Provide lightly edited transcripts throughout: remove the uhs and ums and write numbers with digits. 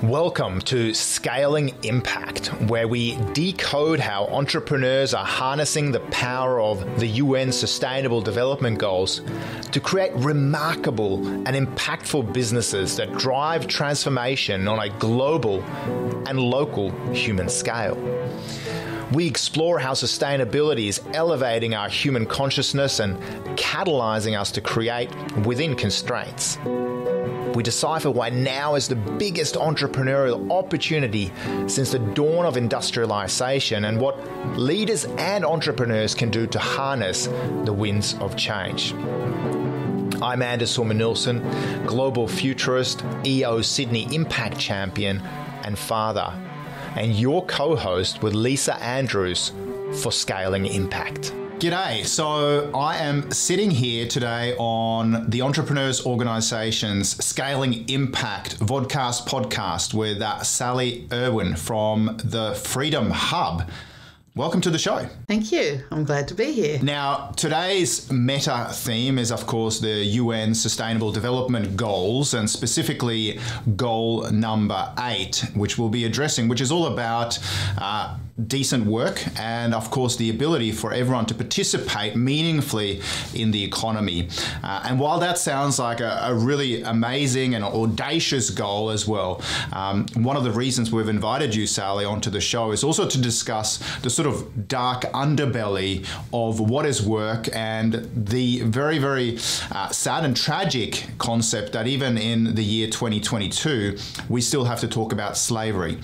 Welcome to Scaling Impact, where we decode how entrepreneurs are harnessing the power of the UN Sustainable Development Goals to create remarkable and impactful businesses that drive transformation on a global and local human scale. We explore how sustainability is elevating our human consciousness and catalyzing us to create within constraints. We decipher why now is the biggest entrepreneurial opportunity since the dawn of industrialization and what leaders and entrepreneurs can do to harness the winds of change. I'm Anders Sorman-Nilsson, global futurist, EO Sydney Impact Champion and father, and your co-host with Lisa Andrews for Scaling Impact. G'day. So I am sitting here today on the Entrepreneurs Organisation's Scaling Impact vodcast podcast with Sally Irwin from the Freedom Hub. Welcome to the show. Thank you. I'm glad to be here. Now, today's meta theme is, of course, the UN Sustainable Development Goals, and specifically goal number 8, which we'll be addressing, which is all about decent work and, of course, the ability for everyone to participate meaningfully in the economy. And while that sounds like a really amazing and audacious goal as well, one of the reasons we've invited you, Sally, onto the show is also to discuss the sort of dark underbelly of what is work and the very, very sad and tragic concept that even in the year 2022, we still have to talk about slavery.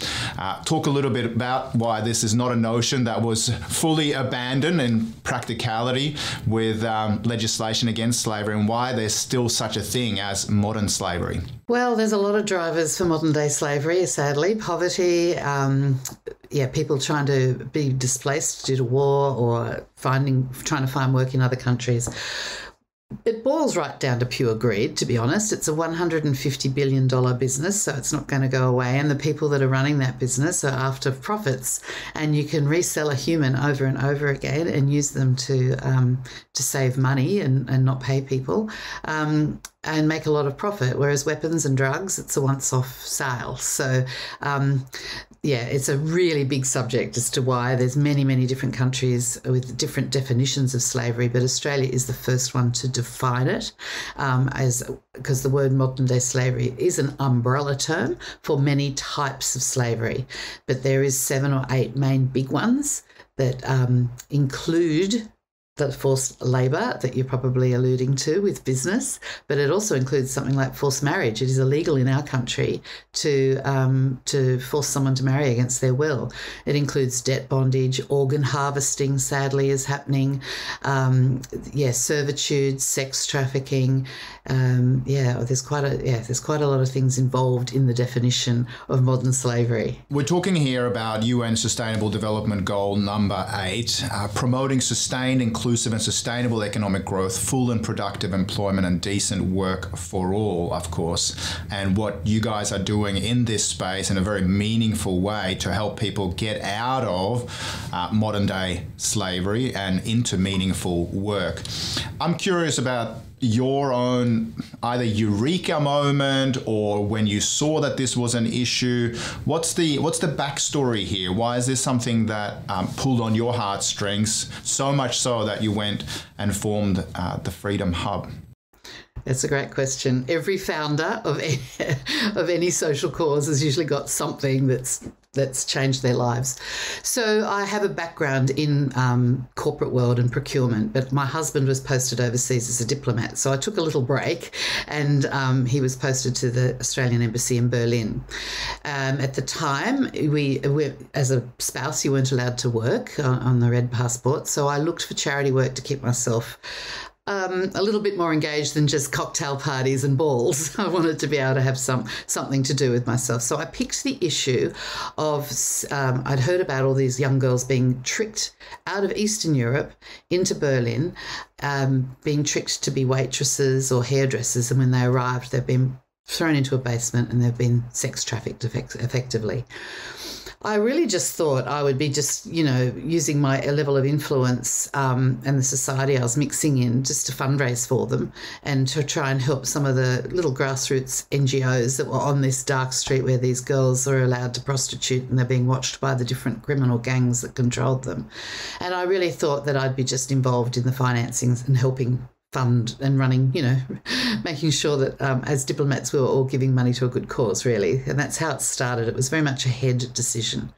Talk a little bit about why this is not a notion that was fully abandoned in practicality with legislation against slavery and why there's still such a thing as modern slavery. Well, there's a lot of drivers for modern day slavery, sadly. Poverty, people trying to be displaced due to war or trying to find work in other countries. It boils right down to pure greed, to be honest. It's a $150 billion business, so it's not going to go away. And the people that are running that business are after profits. And you can resell a human over and over again and use them to save money and not pay people and make a lot of profit. Whereas weapons and drugs, it's a once-off sale. So, it's a really big subject as to why there's many, many different countries with different definitions of slavery, but Australia is the first one to define it because the word modern day slavery is an umbrella term for many types of slavery. But there is 7 or 8 main big ones that include the forced labour that you're probably alluding to with business, but it also includes something like forced marriage. It is illegal in our country to force someone to marry against their will. It includes debt bondage, organ harvesting, sadly, is happening. Servitude, sex trafficking. There's quite a lot of things involved in the definition of modern slavery. We're talking here about UN Sustainable Development Goal number 8, promoting sustained, inclusive and sustainable economic growth, full and productive employment and decent work for all, of course. And what you guys are doing in this space in a very meaningful way to help people get out of modern day slavery and into meaningful work. I'm curious about your own either eureka moment or when you saw that this was an issue. What's the backstory here? Why is this something that pulled on your heartstrings so much so that you went and formed the Freedom Hub? That's a great question. Every founder of any social cause has usually got something that's changed their lives. So I have a background in corporate world and procurement, but my husband was posted overseas as a diplomat. So I took a little break and he was posted to the Australian Embassy in Berlin. At the time, we as a spouse, you weren't allowed to work on the red passport. So I looked for charity work to keep myself a little bit more engaged than just cocktail parties and balls. I wanted to be able to have something to do with myself. So I picked the issue of, I'd heard about all these young girls being tricked out of Eastern Europe into Berlin, being tricked to be waitresses or hairdressers. And when they arrived, they've been thrown into a basement and they've been sex trafficked effectively. I really just thought I would be just, using my level of influence and the society I was mixing in just to fundraise for them and to try and help some of the little grassroots NGOs that were on this dark street where these girls are allowed to prostitute and they're being watched by the different criminal gangs that controlled them. And I really thought that I'd be just involved in the financing and helping fund and running, making sure that as diplomats we were all giving money to a good cause, really. And that's how it started. It was very much a head decision.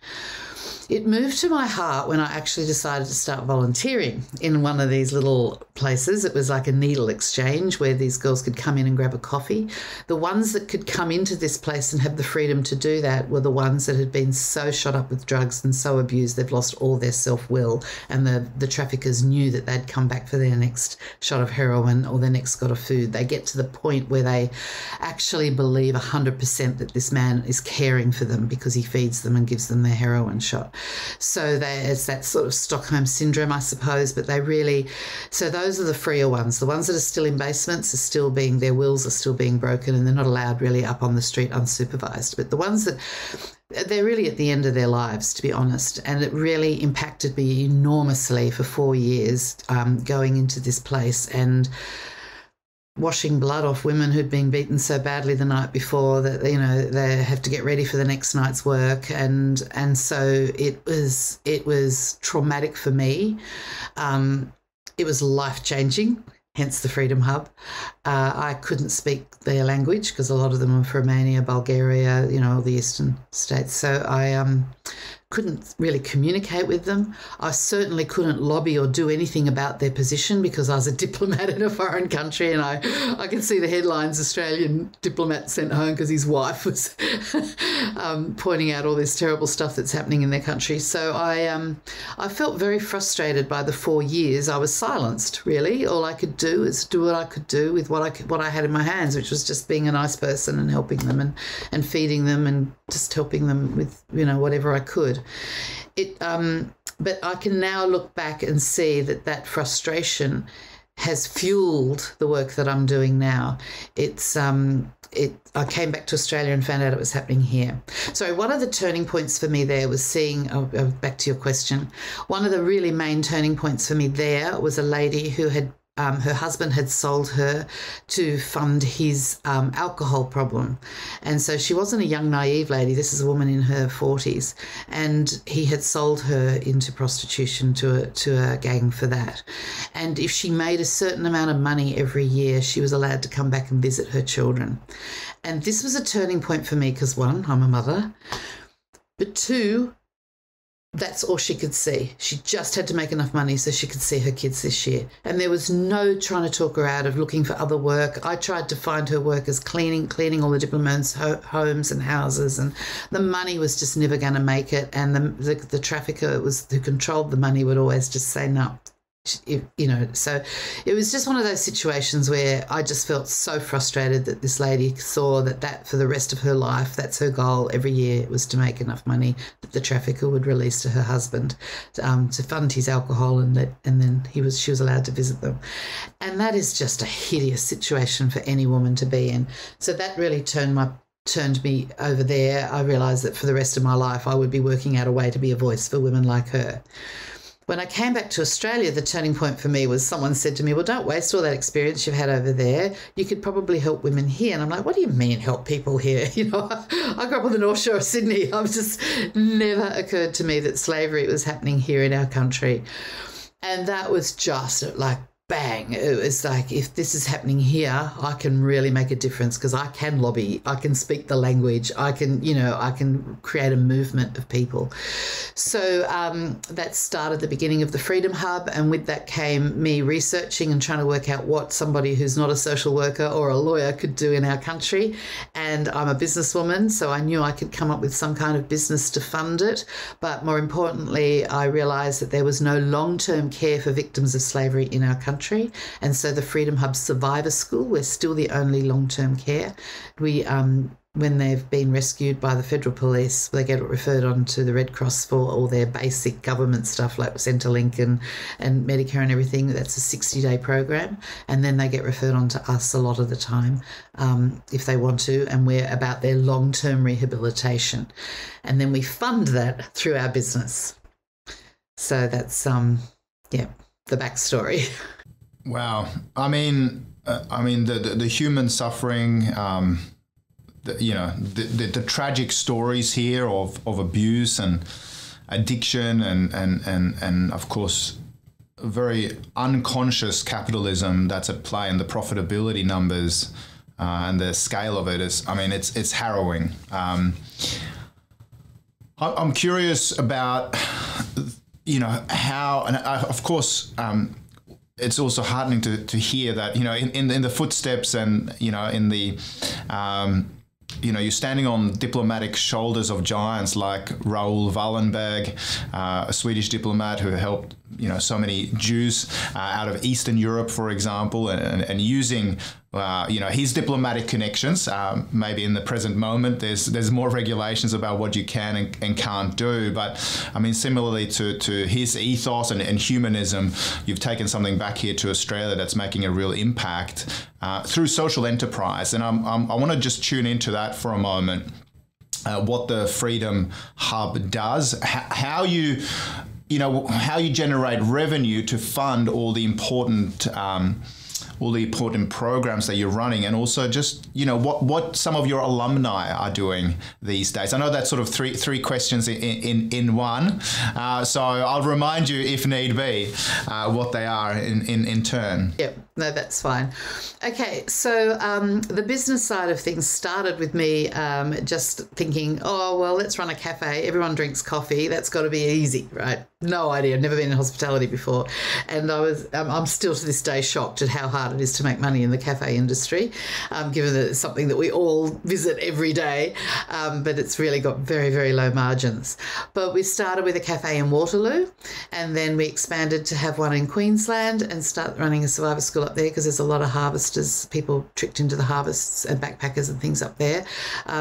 It moved to my heart when I actually decided to start volunteering in one of these little places. It was like a needle exchange where these girls could come in and grab a coffee. The ones that could come into this place and have the freedom to do that were the ones that had been so shot up with drugs and so abused they've lost all their self-will, and the traffickers knew that they'd come back for their next shot of heroin or their next shot of food. They get to the point where they actually believe 100% that this man is caring for them because he feeds them and gives them their heroin shot. So it's that sort of Stockholm syndrome, I suppose, but so those are the freer ones. The ones that are still in basements are still their wills are still being broken and they're not allowed really up on the street unsupervised. But the ones that, they're really at the end of their lives, to be honest, and it really impacted me enormously for 4 years going into this place and washing blood off women who'd been beaten so badly the night before that they have to get ready for the next night's work, and so it was traumatic for me. It was life-changing, hence the Freedom Hub. I couldn't speak their language because a lot of them were from Romania, Bulgaria, all the eastern states, so I couldn't really communicate with them. I certainly couldn't lobby or do anything about their position because I was a diplomat in a foreign country, and I can see the headlines, Australian diplomat sent home because his wife was pointing out all this terrible stuff that's happening in their country. So I felt very frustrated by the 4 years. I was silenced, really. All I could do is do what I could do with what I had in my hands, which was just being a nice person and helping them and feeding them and just helping them with, whatever I could. But I can now look back and see that frustration has fueled the work that I'm doing now. I came back to Australia and found out it was happening here. So one of the turning points for me there was back to your question, one of the really main turning points for me there was a lady who had her husband had sold her to fund his alcohol problem. And so she wasn't a young, naive lady. This is a woman in her 40s. And he had sold her into prostitution to a gang for that. And if she made a certain amount of money every year, she was allowed to come back and visit her children. And this was a turning point for me because, one, I'm a mother. But two, that's all she could see. She just had to make enough money so she could see her kids this year. And there was no trying to talk her out of looking for other work. I tried to find her work as cleaning all the diplomats' homes and houses, and the money was just never going to make it. And the trafficker who controlled the money would always just say no. So it was just one of those situations where I just felt so frustrated that this lady saw that for the rest of her life, that's her goal every year, was to make enough money that the trafficker would release to her husband to fund his alcohol, and then she was allowed to visit them. And that is just a hideous situation for any woman to be in. So that really turned me over there. I realised that for the rest of my life I would be working out a way to be a voice for women like her. When I came back to Australia, the turning point for me was someone said to me, well, don't waste all that experience you've had over there. You could probably help women here. And I'm like, what do you mean help people here? I grew up on the North Shore of Sydney. It just never occurred to me that slavery was happening here in our country. And that was just like, bang. It was like, if this is happening here, I can really make a difference because I can lobby, I can speak the language, I can create a movement of people. So that started the beginning of the Freedom Hub, and with that came me researching and trying to work out what somebody who's not a social worker or a lawyer could do in our country. And I'm a businesswoman, so I knew I could come up with some kind of business to fund it. But more importantly, I realised that there was no long-term care for victims of slavery in our country. And so the Freedom Hub Survivor School, we're still the only long-term care. We when they've been rescued by the federal police, they get referred on to the Red Cross for all their basic government stuff like Centrelink and Medicare and everything. That's a 60-day program. And then they get referred on to us a lot of the time if they want to, and we're about their long-term rehabilitation. And then we fund that through our business. So that's, the backstory. Wow. I mean, the human suffering, the tragic stories here of abuse and addiction and of course very unconscious capitalism that's at play, and the profitability numbers and the scale of it is, it's harrowing. I'm curious about, how, and of course, it's also heartening to hear that, in the footsteps and, in the, you're standing on diplomatic shoulders of giants like Raoul Wallenberg, a Swedish diplomat who helped, so many Jews out of Eastern Europe, for example, and using, his diplomatic connections. Maybe in the present moment, there's more regulations about what you can and can't do. But similarly to his ethos and humanism, you've taken something back here to Australia that's making a real impact through social enterprise. And I want to just tune into that for a moment. What the Freedom Hub does, how you generate revenue to fund all the important programs that you're running, and also just what some of your alumni are doing these days. I know that's sort of three questions in one, so I'll remind you if need be what they are in turn. Yep. No, that's fine. Okay, so the business side of things started with me just thinking, let's run a cafe. Everyone drinks coffee. That's got to be easy, right? No idea. I've never been in hospitality before. And I'm still to this day shocked at how hard it is to make money in the cafe industry, given that it's something that we all visit every day, but it's really got very, very low margins. But we started with a cafe in Waterloo, and then we expanded to have one in Queensland and start running a survivor school up there, because there's a lot of harvesters, people tricked into the harvests and backpackers and things up there.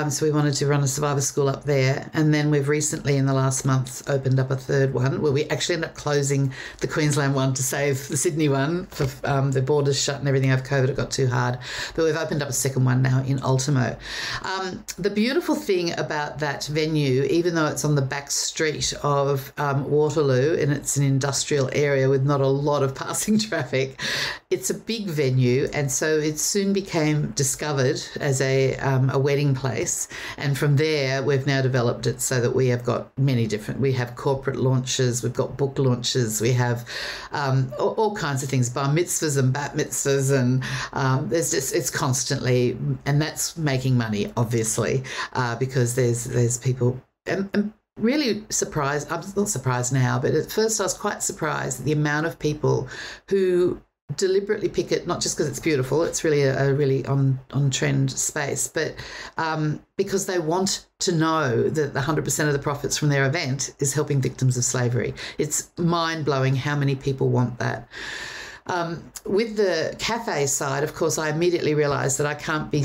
So we wanted to run a survivor school up there. And then we've recently, in the last month, opened up a third one, where we actually ended up closing the Queensland one to save the Sydney one for the borders shut and everything over COVID. It got too hard. But we've opened up a second one now in Ultimo. The beautiful thing about that venue, even though it's on the back street of Waterloo, and it's an industrial area with not a lot of passing traffic, it's a big venue, and so it soon became discovered as a wedding place. And from there, we've now developed it so that we have got many different. We have corporate launches, we've got book launches, we have all kinds of things, bar mitzvahs and bat mitzvahs, and it's constantly, and that's making money, obviously, because there's people and really surprised. I'm not surprised now, but at first I was quite surprised at the amount of people who deliberately pick it, not just because it's beautiful, it's really a really on trend space, but because they want to know that 100% of the profits from their event is helping victims of slavery. It's mind-blowing how many people want that. With the cafe side, of course, I immediately realised that I can't be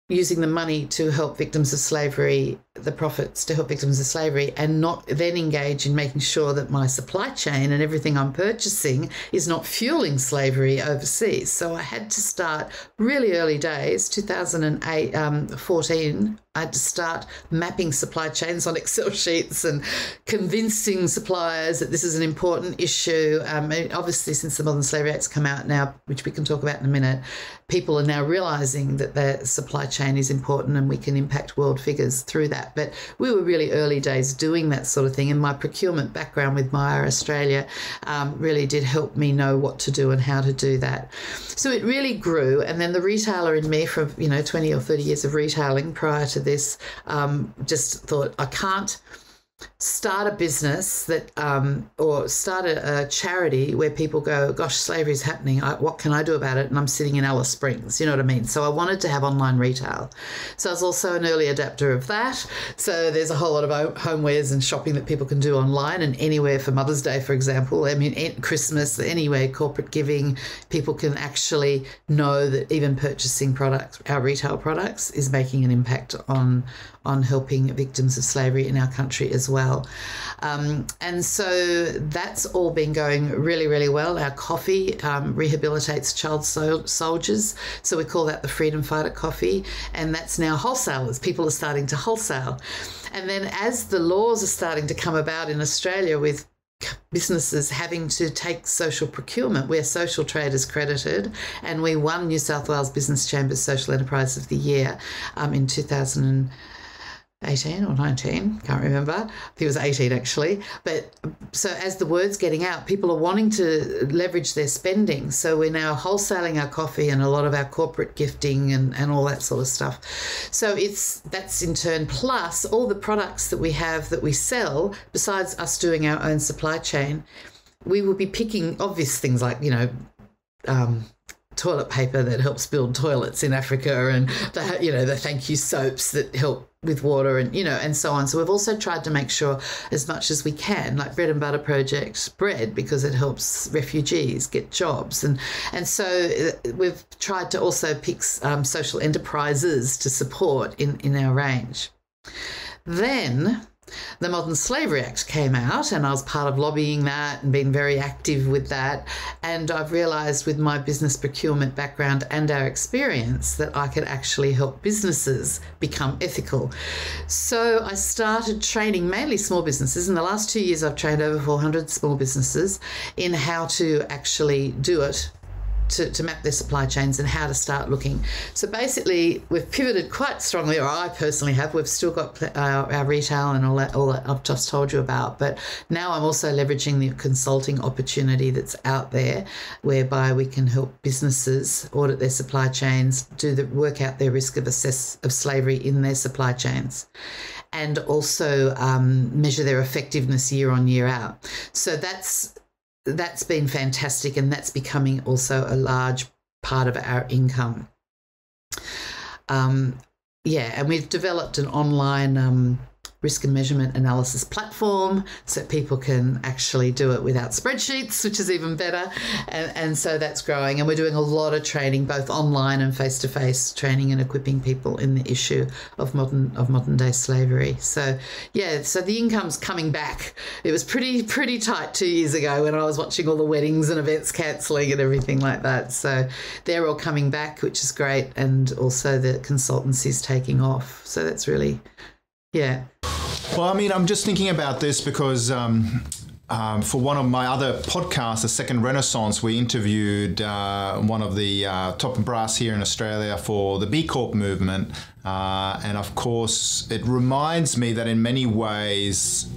using the money to help victims of slavery, the profits to help victims of slavery, and not then engage in making sure that my supply chain and everything I'm purchasing is not fueling slavery overseas. So I had to start really early days, 2008, 14, I had to start mapping supply chains on Excel sheets and convincing suppliers that this is an important issue. Obviously, since the Modern Slavery Act's come out now, which we can talk about in a minute, people are now realising that their supply chain is important and we can impact world figures through that. But we were really early days doing that sort of thing, and my procurement background with Myer Australia really did help me know what to do and how to do that. So it really grew, and then the retailer in me from 20 or 30 years of retailing prior to this just thought, I can't start a business that or start a charity where people go, gosh, slavery is happening. What can I do about it? And I'm sitting in Alice Springs, you know what I mean? So I wanted to have online retail. So I was also an early adapter of that. So there's a whole lot of homewares and shopping that people can do online and anywhere for Mother's Day, for example. I mean, Christmas, anywhere, corporate giving, people can actually know that even purchasing products, our retail products, is making an impact on helping victims of slavery in our country as well. And so that's all been going really, really well. Our coffee rehabilitates child soldiers. So we call that the Freedom Fighter coffee. And that's now wholesalers. People are starting to wholesale. And then as the laws are starting to come about in Australia with businesses having to take social procurement, where social trade is credited, and we won New South Wales Business Chamber's Social Enterprise of the Year in 2018 or 19, can't remember. I think it was 18 actually. But so as the word's getting out, people are wanting to leverage their spending. So we're now wholesaling our coffee and a lot of our corporate gifting and all that sort of stuff. So that's in turn, plus all the products that we have that we sell, besides us doing our own supply chain, we will be picking obvious things like, toilet paper that helps build toilets in Africa, and the thank you soaps that help with water, and so on. So we've also tried to make sure as much as we can, like Bread and Butter Project bread, because it helps refugees get jobs, and so we've tried to also pick social enterprises to support in our range. Then the Modern Slavery Act came out, and I was part of lobbying that and been very active with that. And I've realised with my business procurement background and our experience that I could actually help businesses become ethical. So I started training mainly small businesses. In the last 2 years, I've trained over 400 small businesses in how to actually do it, to map their supply chains and how to start looking. So basically, we've pivoted quite strongly, or I personally have. We've still got our retail and all that I've just told you about, but now I'm also leveraging the consulting opportunity that's out there, whereby we can help businesses audit their supply chains, work out their risk of slavery in their supply chains, and also measure their effectiveness year on, year out. So that's been fantastic, and that's becoming also a large part of our income. And we've developed an online risk and measurement analysis platform so people can actually do it without spreadsheets, which is even better. And so that's growing. And we're doing a lot of training, both online and face-to-face training, and equipping people in the issue of modern day slavery. So so the income's coming back. It was pretty tight 2 years ago when I was watching all the weddings and events cancelling and everything like that. So they're all coming back, which is great. And also the consultancy's taking off. So that's really, Well, I mean, I'm just thinking about this because for one of my other podcasts, The Second Renaissance, we interviewed one of the top brass here in Australia for the B Corp movement. And of course, it reminds me that in many ways,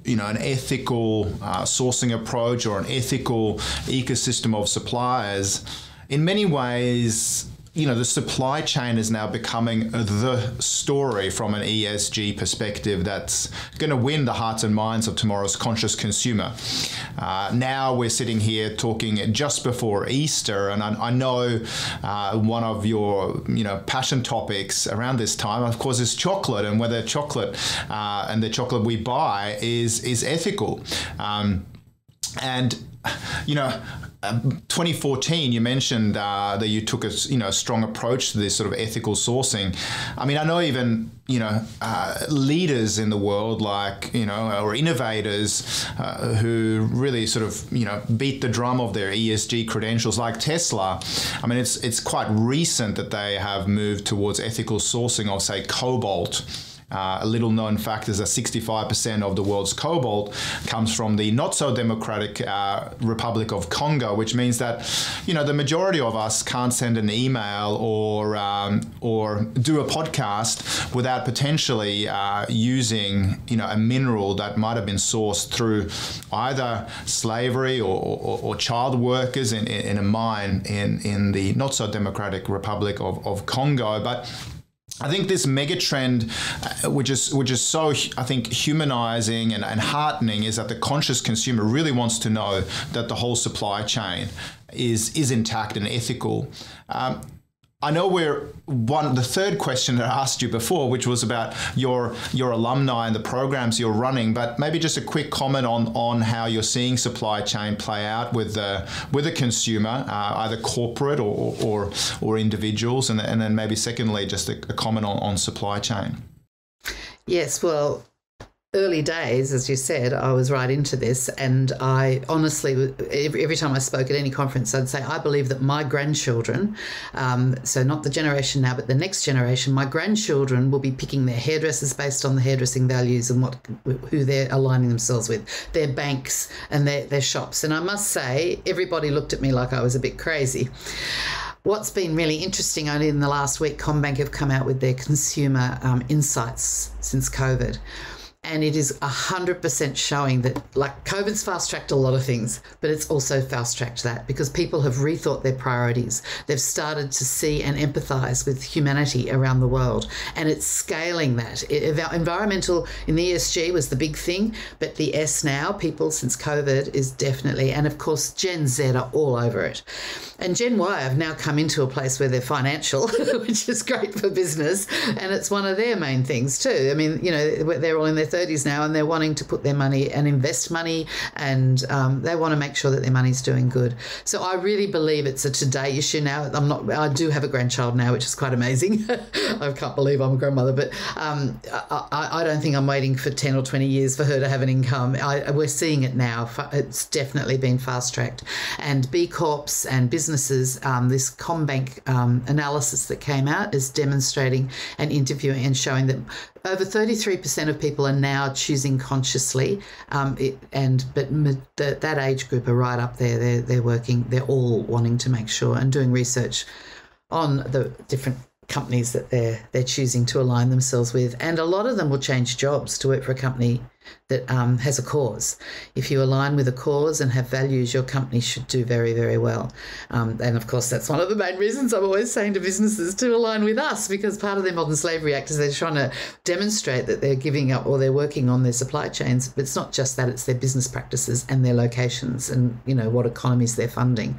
an ethical sourcing approach or an ethical ecosystem of suppliers, in many ways, the supply chain is now becoming the story from an ESG perspective that's going to win the hearts and minds of tomorrow's conscious consumer. Now we're sitting here talking just before Easter, and I know one of your passion topics around this time, of course, is chocolate, and whether chocolate and the chocolate we buy is ethical. 2014, you mentioned that you took a strong approach to this sort of ethical sourcing. I mean, I know even leaders in the world, like or innovators who really sort of beat the drum of their ESG credentials, like Tesla. I mean, it's quite recent that they have moved towards ethical sourcing of, say, cobalt. A little known fact is that 65% of the world's cobalt comes from the not so democratic Republic of Congo, which means that the majority of us can't send an email or do a podcast without potentially using a mineral that might have been sourced through either slavery or child workers in a mine in the not so democratic Republic of Congo. But I think this mega trend, which is so, I think, humanizing and heartening, is that the conscious consumer really wants to know that the whole supply chain is intact and ethical. I know the third question that I asked you before, which was about your alumni and the programs you're running, but maybe just a quick comment on how you're seeing supply chain play out with the consumer, either corporate or individuals, and then maybe secondly, just a comment on supply chain. Yes, well, early days, as you said, I was right into this, and I honestly, every time I spoke at any conference, I'd say, I believe that my grandchildren, so not the generation now, but the next generation, my grandchildren will be picking their hairdressers based on the hairdressing values and who they're aligning themselves with, their banks and their shops. And I must say, everybody looked at me like I was a bit crazy. What's been really interesting, only in the last week, CommBank have come out with their consumer insights since COVID. And it is 100% showing that, like, COVID's fast-tracked a lot of things, but it's also fast-tracked that because people have rethought their priorities. They've started to see and empathise with humanity around the world, and it's scaling that. Environmental in the ESG was the big thing, but the S now, people since COVID, is definitely, and of course Gen Z are all over it. And Gen Y have now come into a place where they're financial, which is great for business, and it's one of their main things too. I mean, you know, they're all in their 30s now, and they're wanting to put their money and invest money, and they want to make sure that their money's doing good. So I really believe it's a today issue now. I do have a grandchild now, which is quite amazing. I can't believe I'm a grandmother, but I don't think I'm waiting for 10 or 20 years for her to have an income. We're seeing it now. It's definitely been fast-tracked. And B Corps and businesses, this CommBank analysis that came out is demonstrating and interviewing and showing that over 33% of people are now choosing consciously, that age group are right up there. They're working. They're all wanting to make sure and doing research on the different companies that they're choosing to align themselves with, and a lot of them will change jobs to work for a company that has a cause. If you align with a cause and have values, your company should do very, very well. And of course, that's one of the main reasons I'm always saying to businesses to align with us, because part of their Modern Slavery Act is they're trying to demonstrate that they're giving up or they're working on their supply chains. But it's not just that, it's their business practices and their locations and, you know, what economies they're funding.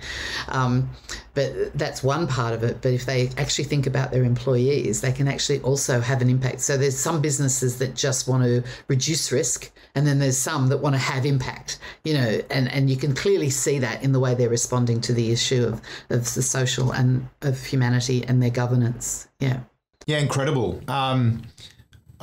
But that's one part of it. But if they actually think about their employees, they can actually also have an impact. So there's some businesses that just want to reduce risk, and then there's some that want to have impact, you know, and you can clearly see that in the way they're responding to the issue of the social and of humanity and their governance. Yeah. Yeah, incredible.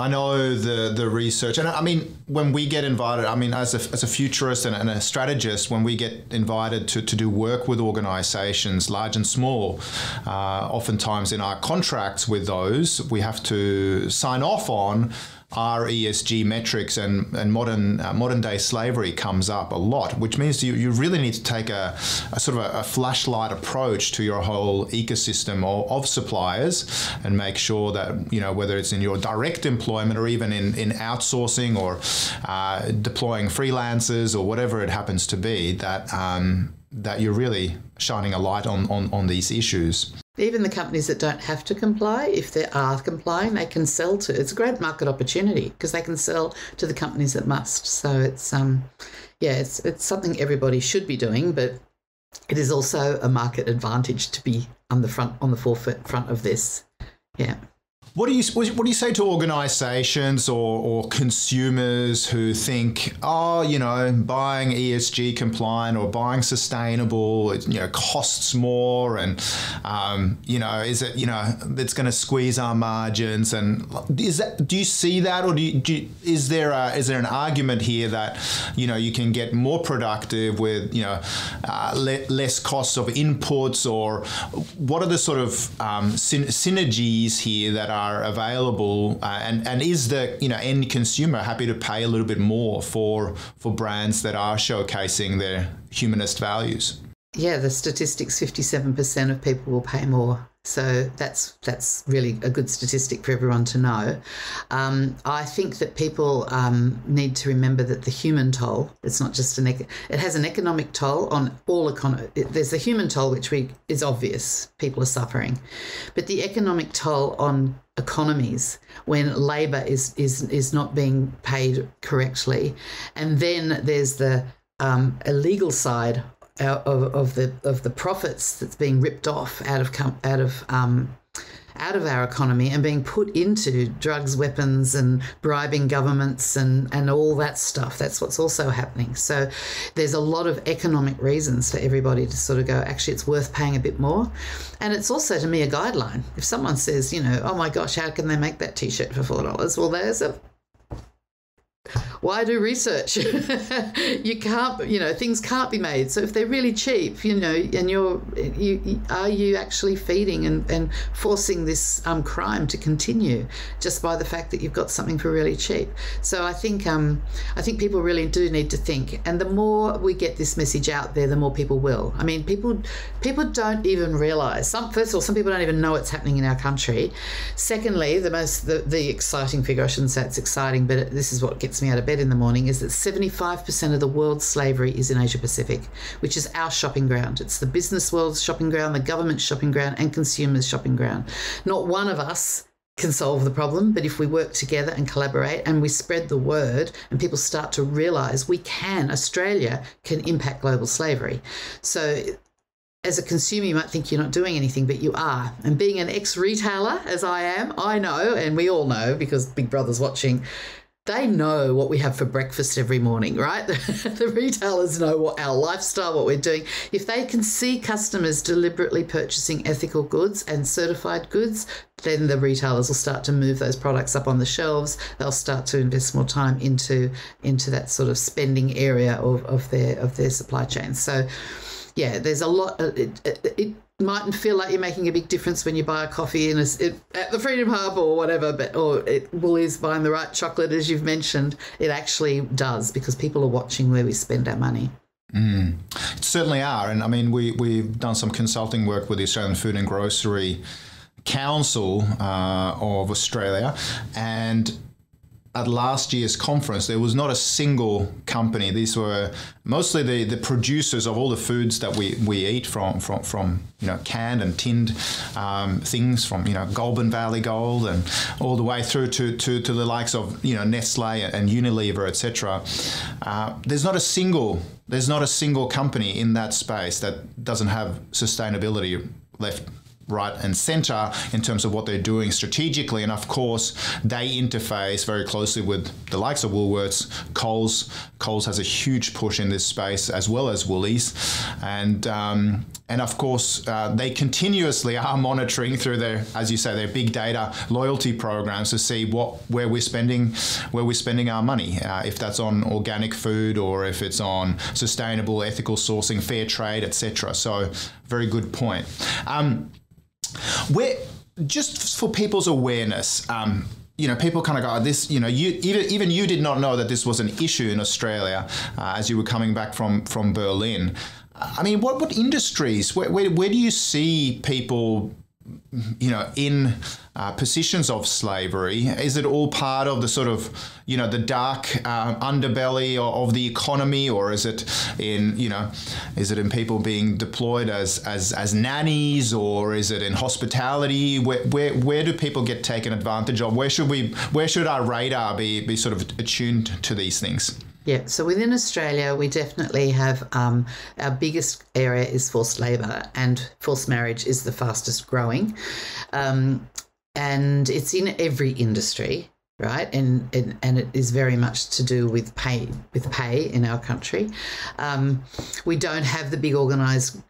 I know the research, and I mean, when we get invited, I mean, as a futurist and a strategist, when we get invited to do work with organisations, large and small, oftentimes in our contracts with those, we have to sign off on our ESG metrics, and modern day slavery comes up a lot, which means you really need to take a sort of a flashlight approach to your whole ecosystem of suppliers, and make sure that, you know, whether it's in your direct employment or even in outsourcing or deploying freelancers or whatever it happens to be, that you're really shining a light on these issues. Even the companies that don't have to comply, if they are complying, they can sell to. It's a great market opportunity because they can sell to the companies that must. So it's it's something everybody should be doing, but it is also a market advantage to be on the forefront of this. Yeah. What do you say to organisations or consumers who think, oh, you know, buying ESG compliant or buying sustainable, you know, costs more, and you know, is it, you know, it's going to squeeze our margins? And do you see that, or is there an argument here that, you know, you can get more productive with, you know, less costs of inputs, or what are the sort of synergies here that are available, and is the, you know, end consumer happy to pay a little bit more for brands that are showcasing their humanist values? Yeah, the statistics, 57% of people will pay more So that's really a good statistic for everyone to know. I think that people need to remember that the human toll, it's not just it has an economic toll on all economy. There's the human toll, which is obvious, people are suffering. But the economic toll on economies when labour is not being paid correctly. And then there's the illegal side of the profits that's being ripped off out of our economy and being put into drugs, weapons, and bribing governments and all that stuff. That's what's also happening. So there's a lot of economic reasons for everybody to sort of go, actually, it's worth paying a bit more. And it's also, to me, a guideline. If someone says, oh my gosh, how can they make that T-shirt for $4? Well, there's why do research? You can't, things can't be made. So if they're really cheap, and are you actually feeding and forcing this crime to continue just by the fact that you've got something for really cheap? So I think people really do need to think. And the more we get this message out there, the more people will. I mean, people don't even realise. First of all, some people don't even know it's happening in our country. Secondly, the exciting figure, I shouldn't say it's exciting, but this is what gets me out of bed in the morning, is that 75% of the world's slavery is in Asia Pacific, which is our shopping ground. It's the business world's shopping ground, the government's shopping ground, and consumers' shopping ground. Not one of us can solve the problem, but if we work together and collaborate and we spread the word and people start to realise Australia can impact global slavery. So as a consumer, you might think you're not doing anything, but you are. And being an ex-retailer, as I am, I know, and we all know because Big Brother's watching, they know what we have for breakfast every morning, right? The retailers know what our lifestyle, what we're doing. If they can see customers deliberately purchasing ethical goods and certified goods, then the retailers will start to move those products up on the shelves. They'll start to invest more time into that sort of spending area of their supply chain. So, yeah, there's a lot. It mightn't feel like you're making a big difference when you buy a coffee at the Freedom Hub or whatever, or Woolies buying the right chocolate, as you've mentioned. It actually does, because people are watching where we spend our money. Certainly are. And I mean, we've done some consulting work with the Australian Food and Grocery Council of Australia, and at last year's conference, there was not a single company. These were mostly the producers of all the foods that we eat from canned and tinned things, from Goulburn Valley Gold and all the way through to the likes of Nestle and Unilever, etc. There's not a single company in that space that doesn't have sustainability left, right and centre in terms of what they're doing strategically. And of course, they interface very closely with the likes of Woolworths, Coles. Coles has a huge push in this space, as well as Woolies. And of course, they continuously are monitoring through their, as you say, their big data loyalty programs to see where we're spending our money, if that's on organic food or if it's on sustainable, ethical sourcing, fair trade, etc. So, very good point. Just for people's awareness, people kind of go, this, even you did not know that this was an issue in Australia as you were coming back from Berlin. I mean, what industries, where do you see people, in positions of slavery? Is it all part of the sort of, the dark underbelly of the economy, or is it in people being deployed as nannies, or is it in hospitality? Where do people get taken advantage of? Where should our radar be sort of attuned to these things? Yeah, so within Australia, we definitely have our biggest area is forced labour, and forced marriage is the fastest growing. And it's in every industry, right? And it is very much to do with pay in our country. We don't have the big organised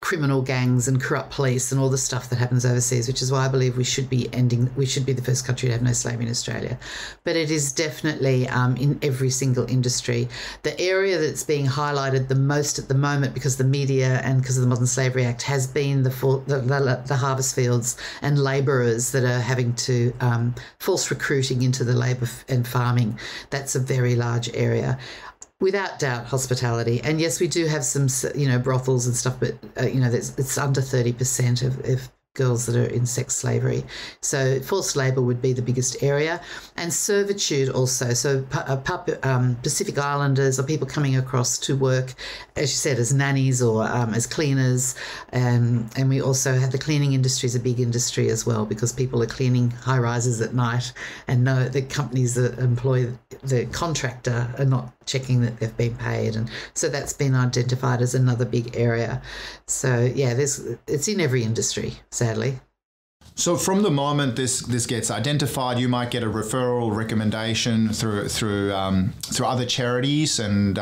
criminal gangs and corrupt police and all the stuff that happens overseas, which is why I believe we should be the first country to have no slavery in Australia. But it is definitely in every single industry. The area that's being highlighted the most at the moment, because the media and because of the Modern Slavery Act, has been the harvest fields and labourers that are having to force recruiting into the labour and farming. That's a very large area. Without doubt, hospitality. And yes, we do have some, brothels and stuff, but, it's under 30% of girls that are in sex slavery. So forced labour would be the biggest area, and servitude also. So Pacific Islanders or people coming across to work, as you said, as nannies or as cleaners, and we also have the cleaning industry is a big industry as well, because people are cleaning high rises at night, and no, the companies that employ the contractor are not checking that they've been paid, and so that's been identified as another big area. So yeah, it's in every industry, sadly. So from the moment this gets identified, you might get a referral recommendation through other charities and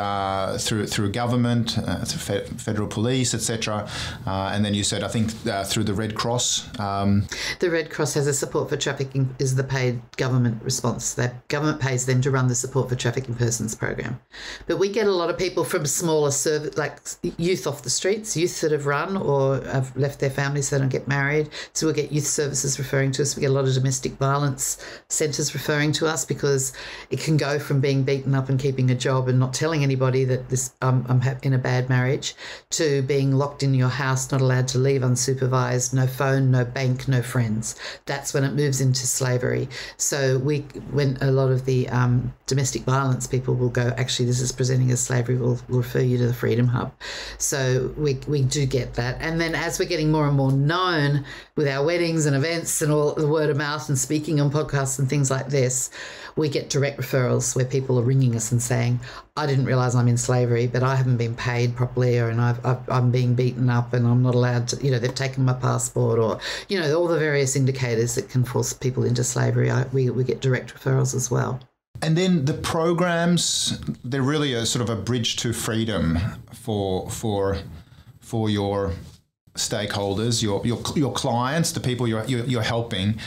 through government, through federal police, etc. And then you said, I think through the Red Cross. The Red Cross has a support for trafficking is the paid government response. The government pays them to run the support for trafficking persons program. But we get a lot of people from smaller like youth off the streets, youth that have run or have left their families so they don't get married. So we'll get youth services referring to us. We get a lot of domestic violence centres referring to us, because it can go from being beaten up and keeping a job and not telling anybody that I'm in a bad marriage, to being locked in your house, not allowed to leave unsupervised, no phone, no bank, no friends. That's when it moves into slavery. So when a lot of the domestic violence people will go, actually, this is presenting as slavery, we'll refer you to the Freedom Hub. So we do get that. And then as we're getting more and more known with our weddings and events and all the word of mouth and speaking on podcasts and things like this, we get direct referrals where people are ringing us and saying, I didn't realise I'm in slavery, but I haven't been paid properly, and I'm being beaten up and I'm not allowed to, they've taken my passport, or, all the various indicators that can force people into slavery. We get direct referrals as well. And then the programs, they're really a sort of a bridge to freedom for your stakeholders, your clients, the people you're helping.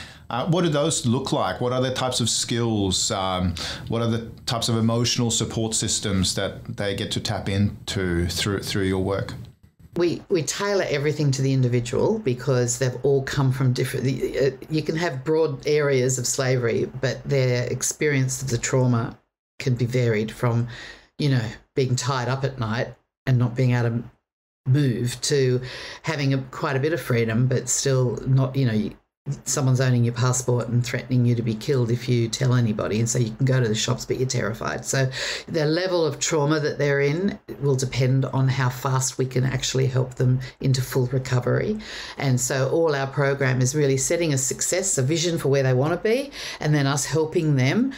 What do those look like? What are the types of skills? What are the types of emotional support systems that they get to tap into through your work? We tailor everything to the individual, because they've all come from different. You can have broad areas of slavery, but their experience of the trauma can be varied from, being tied up at night and not being able to move, to having quite a bit of freedom, but still not, someone's owning your passport and threatening you to be killed if you tell anybody, and so you can go to the shops but you're terrified. So the level of trauma that they're in will depend on how fast we can actually help them into full recovery. And so all our program is really setting a success, a vision for where they want to be, and then us helping them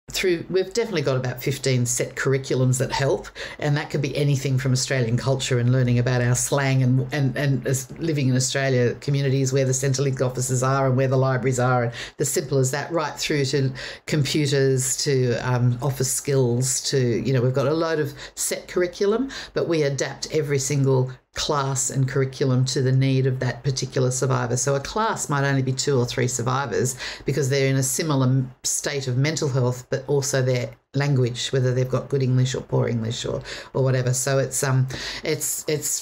through. We've definitely got about 15 set curriculums that help, and that could be anything from Australian culture and learning about our slang and as living in Australia, communities where the Centrelink offices are and where the libraries are, and as simple as that, right through to computers, to office skills, to, we've got a load of set curriculum, but we adapt every single class and curriculum to the need of that particular survivor. So a class might only be 2 or 3 survivors because they're in a similar state of mental health, but also their language, whether they've got good English or poor English or whatever. So it's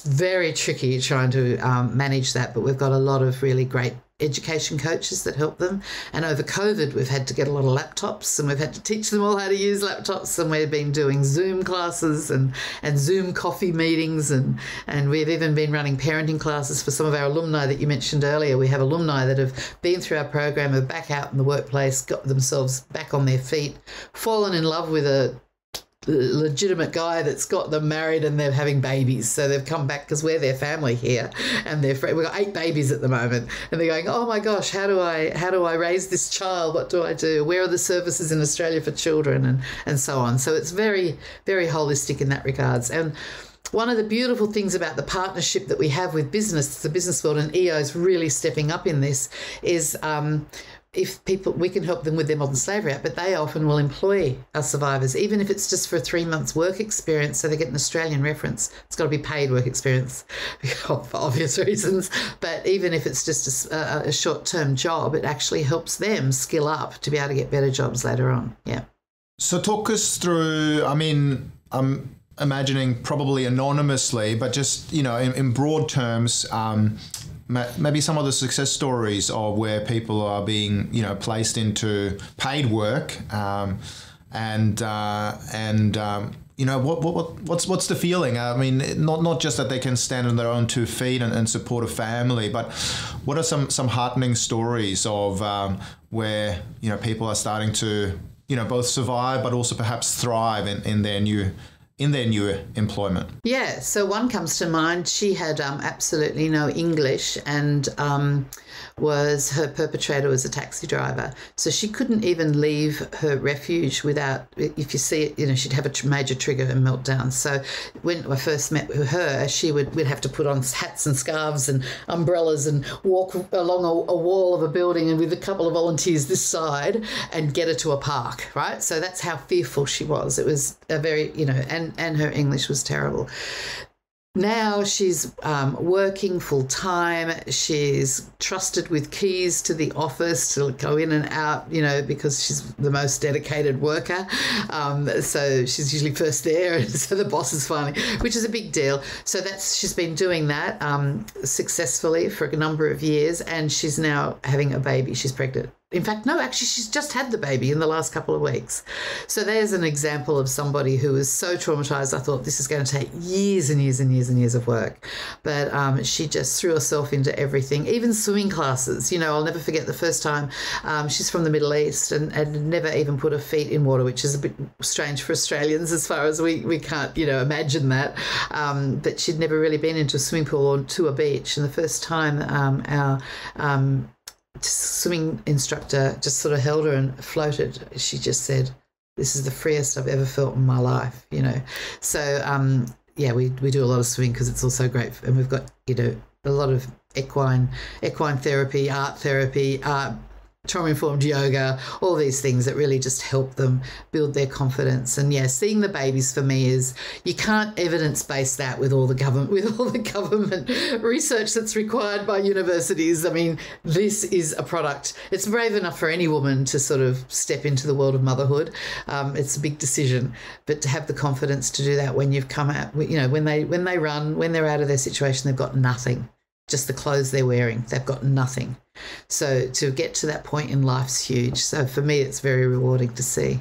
very tricky trying to manage that, but we've got a lot of really great education coaches that help them. And over COVID, we've had to get a lot of laptops, and we've had to teach them all how to use laptops, and we've been doing Zoom classes and Zoom coffee meetings, and we've even been running parenting classes for some of our alumni that you mentioned earlier. We have alumni that have been through our program, are back out in the workplace, got themselves back on their feet, fallen in love with a legitimate guy that's got them married, and they're having babies. So they've come back because we're their family here, and we've got 8 babies at the moment, and they're going, oh my gosh, how do I raise this child? What do I do? Where are the services in Australia for children, and so on. So it's very, very holistic in that regards. And one of the beautiful things about the partnership that we have with business, the business world, and EO is really stepping up in this, is we can help them with their Modern Slavery Act, but they often will employ our survivors, even if it's just for 3 months work experience, so they get an Australian reference. It's got to be paid work experience for obvious reasons, but even if it's just a short-term job, it actually helps them skill up to be able to get better jobs later on. Yeah. So talk us through, I'm imagining probably anonymously, but just, in broad terms, maybe some of the success stories of where people are being, placed into paid work, and what's the feeling? I mean, not just that they can stand on their own 2 feet and support a family, but what are some heartening stories of where people are starting to both survive but also perhaps thrive in their new employment? Yeah, so one comes to mind. She had absolutely no English, and her perpetrator was a taxi driver. So she couldn't even leave her refuge without, if you see it, she'd have a major trigger and meltdown. So when I first met her, we'd have to put on hats and scarves and umbrellas and walk along a wall of a building and with a couple of volunteers this side and get her to a park, right? So that's how fearful she was. It was a very, and her English was terrible. Now she's working full time. She's trusted with keys to the office to go in and out, because she's the most dedicated worker. So she's usually first there, and so the boss is finally, which is a big deal. So she's been doing that successfully for a number of years, and she's now having a baby. She's pregnant. In fact, no, actually, she's just had the baby in the last couple of weeks. So there's an example of somebody who was so traumatized. I thought this is going to take years and years and years and years of work. But she just threw herself into everything, even swimming classes. I'll never forget the first time. She's from the Middle East and never even put her feet in water, which is a bit strange for Australians as far as we can't, imagine that. But she'd never really been into a swimming pool or to a beach. And the first time our swimming instructor just sort of held her and floated, she just said, "This is the freest I've ever felt in my life," So, we do a lot of swimming because it's also great. And we've got, a lot of equine therapy, art therapy, trauma-informed yoga, all these things that really just help them build their confidence. And seeing the babies for me is, you can't evidence-base that with all the government research that's required by universities. I mean, this is a product. It's brave enough for any woman to sort of step into the world of motherhood. It's a big decision, but to have the confidence to do that when you've come out, when they run, when they're out of their situation, they've got nothing. Just the clothes they're wearing, they've got nothing. So to get to that point in life's huge. So for me, it's very rewarding to see.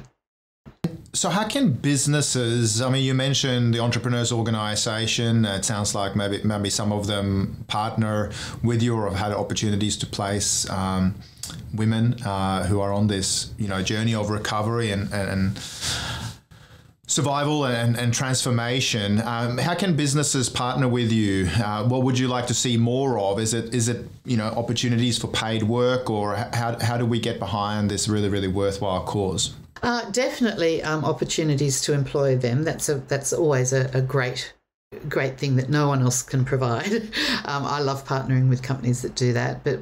So how can businesses, I mean, you mentioned the Entrepreneurs Organisation. It sounds like maybe some of them partner with you or have had opportunities to place women who are on this, journey of recovery and survival and transformation. How can businesses partner with you? What would you like to see more of? Is it opportunities for paid work, or how do we get behind this really, really worthwhile cause? Definitely opportunities to employ them. That's always a great thing that no one else can provide. I love partnering with companies that do that. But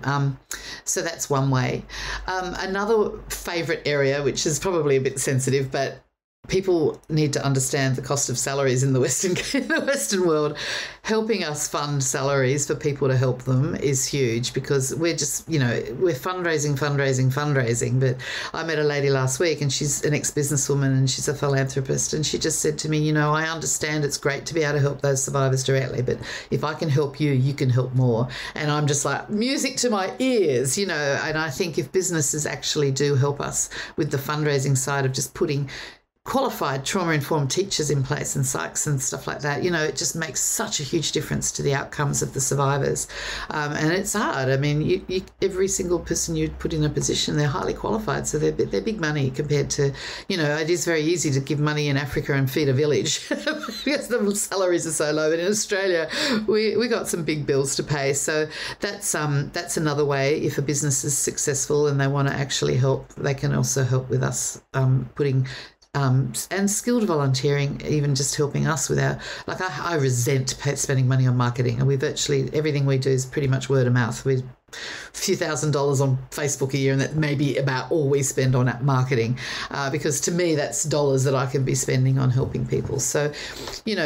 so that's one way. Another favourite area, which is probably a bit sensitive, but people need to understand the cost of salaries in the Western world. Helping us fund salaries for people to help them is huge, because we're just, we're fundraising. But I met a lady last week, and she's an ex-businesswoman and she's a philanthropist, and she just said to me, I understand it's great to be able to help those survivors directly, but if I can help you, you can help more. And I'm just like, music to my ears, and I think if businesses actually do help us with the fundraising side of just putting qualified trauma-informed teachers in place and psychs and stuff like that, it just makes such a huge difference to the outcomes of the survivors. And it's hard. I mean, every single person you put in a position, they're highly qualified, so they're big money compared to, it is very easy to give money in Africa and feed a village because the salaries are so low. But in Australia, we got some big bills to pay. So that's another way. If a business is successful and they want to actually help, they can also help with us putting and skilled volunteering, even just helping us with I resent spending money on marketing, and everything we do is pretty much word of mouth. We a few $1,000s on Facebook a year, and that may be about all we spend on marketing, because to me that's dollars that I can be spending on helping people. So,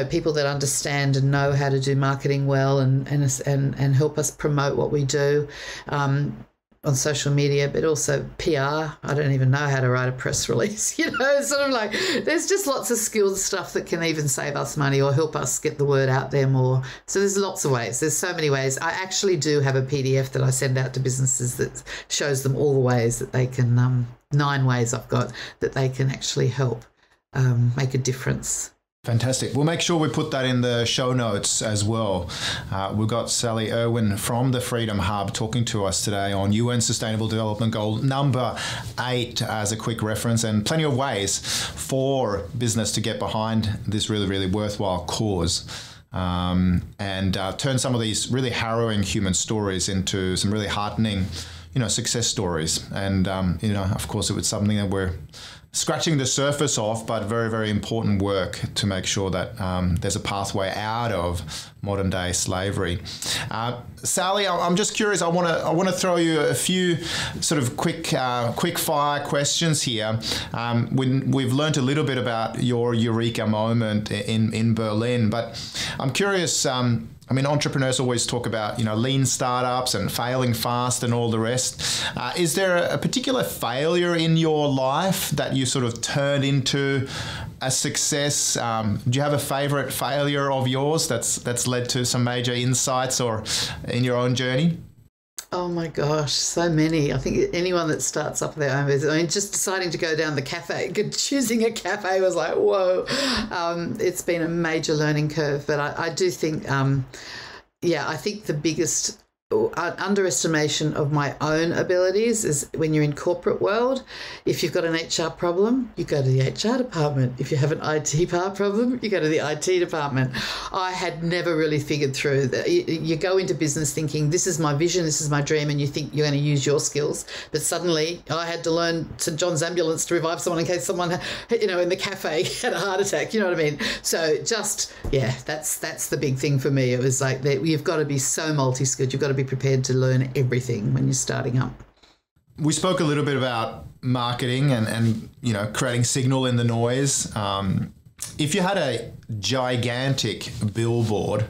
people that understand and know how to do marketing well and help us promote what we do. On social media, but also PR. I don't even know how to write a press release. It's sort of like there's just lots of skilled stuff that can even save us money or help us get the word out there more. So there's lots of ways. There's so many ways. I actually do have a PDF that I send out to businesses that shows them all the ways that they can, 9 ways I've got that they can actually help make a difference. Fantastic. We'll make sure we put that in the show notes as well. We've got Sally Irwin from the Freedom Hub talking to us today on UN Sustainable Development Goal number 8 as a quick reference, and plenty of ways for business to get behind this really, really worthwhile cause. And turn some of these really harrowing human stories into some really heartening, success stories. And, of course, it was something that we're scratching the surface off, but very, very important work to make sure that there's a pathway out of modern day slavery. Sally, I'm just curious. I want to throw you a few sort of quick fire questions here. We've learned a little bit about your eureka moment in Berlin, but I'm curious. Entrepreneurs always talk about, lean startups and failing fast and all the rest. Is there a particular failure in your life that you sort of turned into a success? Do you have a favorite failure of yours that's led to some major insights or in your own journey? Oh my gosh, so many. I think anyone that starts up their own business, just deciding to go down the cafe, choosing a cafe was like, whoa. It's been a major learning curve, but I do think, I think the biggest underestimation of my own abilities is when you're in corporate world. If you've got an HR problem, you go to the HR department. If you have an IT problem, you go to the IT department. I had never really figured through that. You go into business thinking, this is my vision, this is my dream, and you think you're going to use your skills. But suddenly I had to learn St. John's Ambulance to revive someone in case someone, in the cafe had a heart attack. You know what I mean? So that's the big thing for me. It was like you've got to be so multi-skilled. You've got to be prepared to learn everything when you're starting up. We spoke a little bit about marketing and creating signal in the noise. If you had a gigantic billboard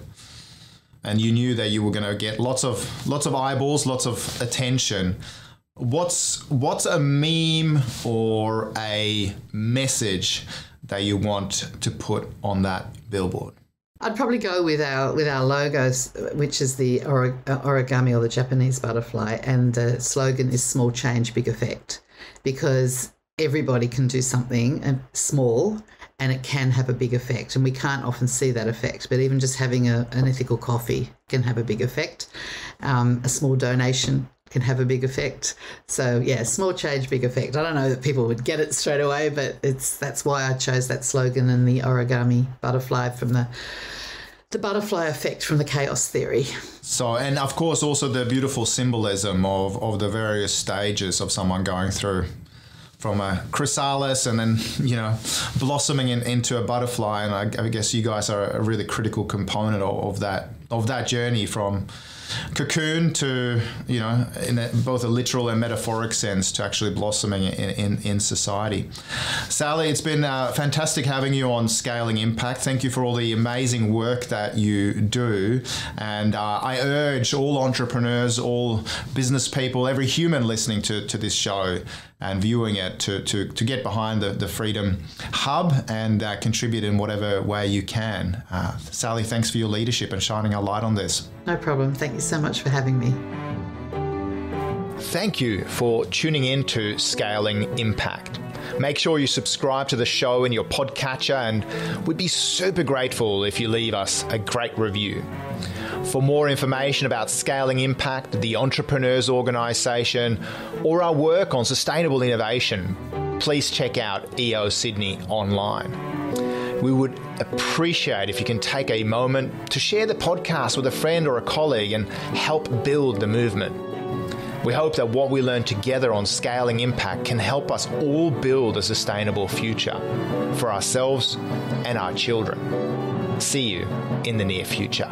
and you knew that you were going to get lots of eyeballs, lots of attention, what's a meme or a message that you want to put on that billboard? I'd probably go with our logos, which is the origami or the Japanese butterfly, and the slogan is "Small change, big effect," because everybody can do something small and it can have a big effect, and we can't often see that effect. But even just having an ethical coffee can have a big effect. A small donation can have a big effect. So small change, big effect. I don't know that people would get it straight away, but that's why I chose that slogan and the origami butterfly from the butterfly effect from the chaos theory. So, and of course also the beautiful symbolism of the various stages of someone going through from a chrysalis and then, blossoming into a butterfly. And I guess you guys are a really critical component of that journey from cocoon to, in both a literal and metaphoric sense, to actually blossoming in society. Sally, it's been fantastic having you on Scaling Impact. Thank you for all the amazing work that you do. And I urge all entrepreneurs, all business people, every human listening to this show and viewing it to get behind the Freedom Hub and contribute in whatever way you can. Sally, thanks for your leadership and shining a light on this. No problem. Thank you so much for having me. Thank you for tuning in to Scaling Impact. Make sure you subscribe to the show in your podcatcher, and we'd be super grateful if you leave us a great review. For more information about Scaling Impact, the Entrepreneurs Organisation, or our work on sustainable innovation, please check out EO Sydney online. We would appreciate if you can take a moment to share the podcast with a friend or a colleague and help build the movement. We hope that what we learn together on Scaling Impact can help us all build a sustainable future for ourselves and our children. See you in the near future.